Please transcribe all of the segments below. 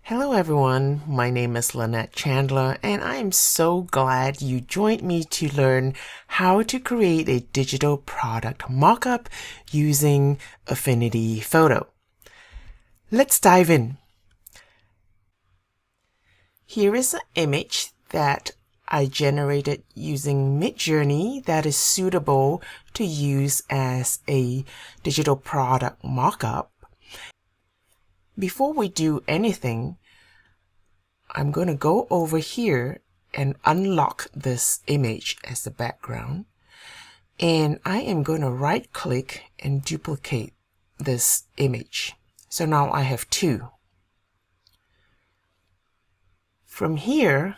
Hello everyone, my name is Lynette Chandler and I am so glad you joined me to learn how to create a digital product mock-up using Affinity Photo. Let's dive in. Here is an image that I generated using Midjourney that is suitable to use as a digital product mock-up. Before we do anything, I'm going to go over here and unlock this image as the background. And I am going to right click and duplicate this image. So now I have two. From here,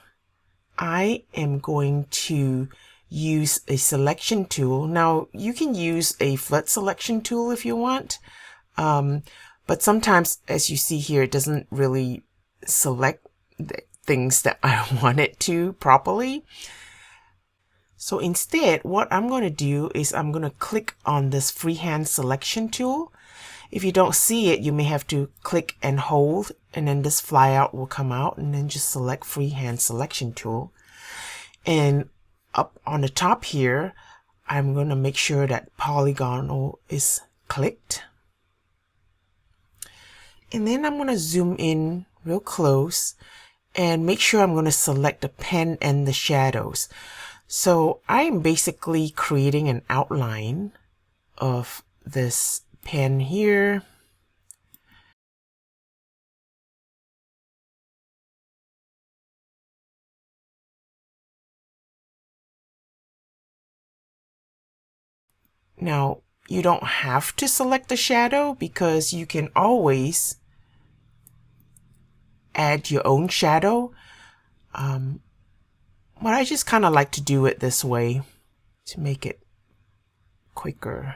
I am going to use a selection tool. Now you can use a flood selection tool if you want. But sometimes, as you see here, it doesn't really select the things that I want it to properly. So instead, what I'm going to do is I'm going to click on this freehand selection tool. If you don't see it, you may have to click and hold, and then this flyout will come out, and then just select freehand selection tool. And up on the top here, I'm going to make sure that polygonal is clicked. And then I'm going to zoom in real close and make sure I'm going to select the pen and the shadows. So I'm basically creating an outline of this pen here. Now, you don't have to select the shadow because you can always add your own shadow. But I just kind of like to do it this way to make it quicker.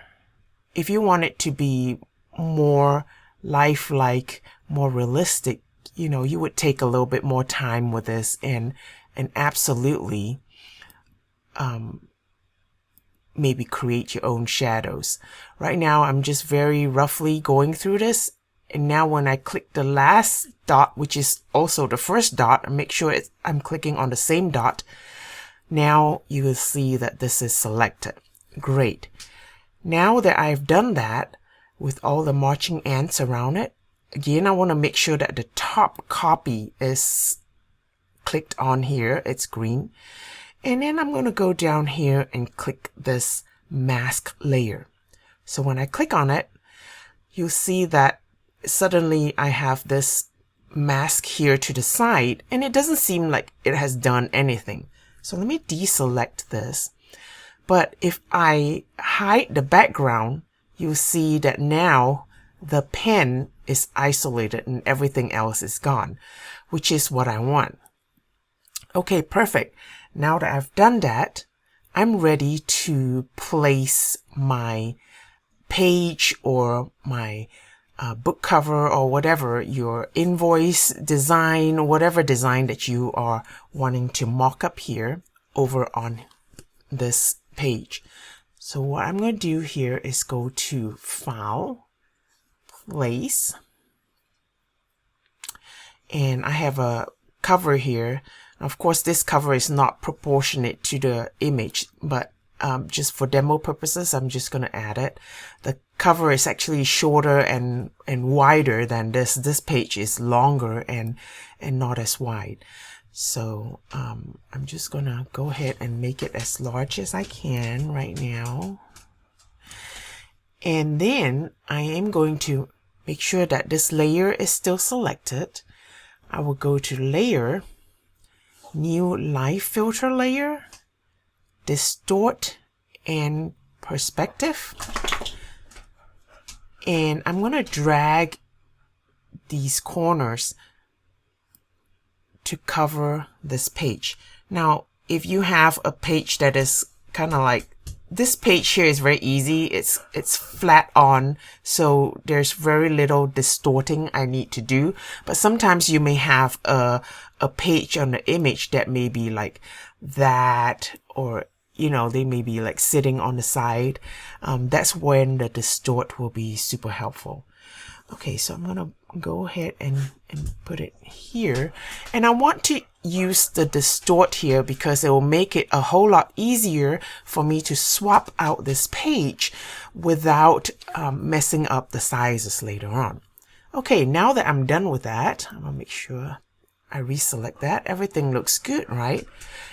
If you want it to be more lifelike, more realistic, you would take a little bit more time with this and absolutely maybe create your own shadows. Right now, I'm just very roughly going through this. And now when I click the last dot, which is also the first dot, and make sure I'm clicking on the same dot, now you will see that this is selected. Great. Now that I've done that with all the marching ants around it, again, I want to make sure that the top copy is clicked on here. It's green. And then I'm going to go down here and click this mask layer. So when I click on it, you'll see that suddenly I have this mask here to the side, and it doesn't seem like it has done anything. So let me deselect this. But if I hide the background, you'll see that now the pen is isolated and everything else is gone, which is what I want. Okay, perfect. Now that I've done that, I'm ready to place my page or my book cover or whatever, your invoice design, whatever design that you are wanting to mock up here over on this page. So what I'm going to do here is go to File, Place, and I have a cover here. Of course, this cover is not proportionate to the image, but just for demo purposes, I'm just going to add it. The cover is actually shorter and wider than this. This page is longer and not as wide. So I'm just going to go ahead and make it as large as I can right now. And then I am going to make sure that this layer is still selected. I will go to Layer, New Live Filter Layer, Distort and Perspective. And I'm going to drag these corners to cover this page. Now, if you have a page that is kind of like this page here is very easy. It's flat on, so there's very little distorting I need to do. But sometimes you may have a page on the image that may be like that, or you know, they may be like sitting on the side. That's when the distort will be super helpful. Okay, so I'm gonna go ahead and put it here, and I want to use the distort here because it will make it a whole lot easier for me to swap out this page without messing up the sizes later on. Okay, now that I'm done with that, I'm gonna make sure I reselect that. Everything looks good, right?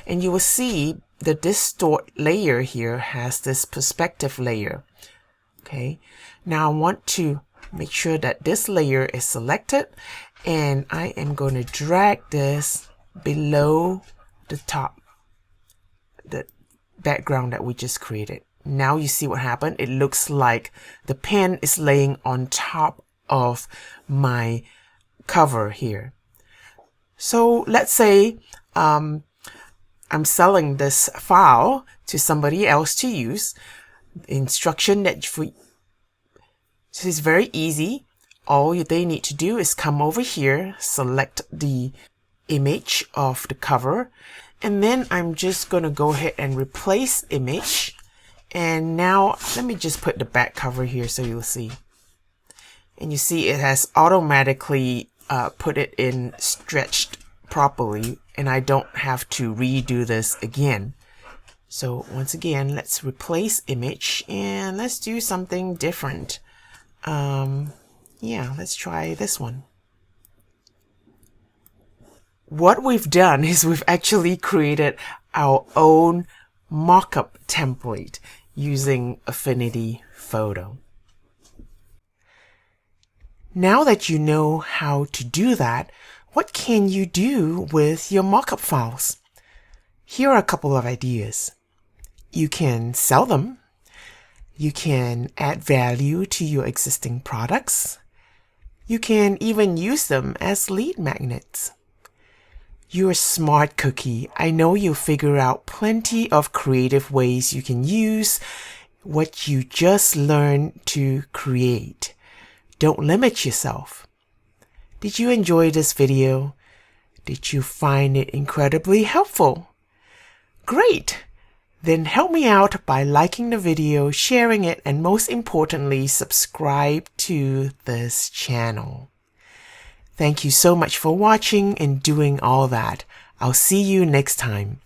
And you will see the distort layer here has this perspective layer. Okay, now I want to make sure that this layer is selected, and I am going to drag this below the top, the background that we just created. Now you see what happened. It looks like the pen is laying on top of my cover here. So let's say I'm selling this file to somebody else to use. The instruction that this is very easy. All they need to do is come over here, select the image of the cover, and then I'm just going to go ahead and replace image. And now let me just put the back cover here so you'll see. And you see it has automatically put it in stretched properly, and I don't have to redo this again. So once again, let's replace image and let's do something different. Yeah, let's try this one. What we've done is we've actually created our own mockup template using Affinity Photo. Now that you know how to do that, what can you do with your mockup files? Here are a couple of ideas. You can sell them. You can add value to your existing products. You can even use them as lead magnets. You're a smart cookie. I know you'll figure out plenty of creative ways you can use what you just learned to create. Don't limit yourself. Did you enjoy this video? Did you find it incredibly helpful? Great! Then help me out by liking the video, sharing it, and most importantly, subscribe to this channel. Thank you so much for watching and doing all that. I'll see you next time.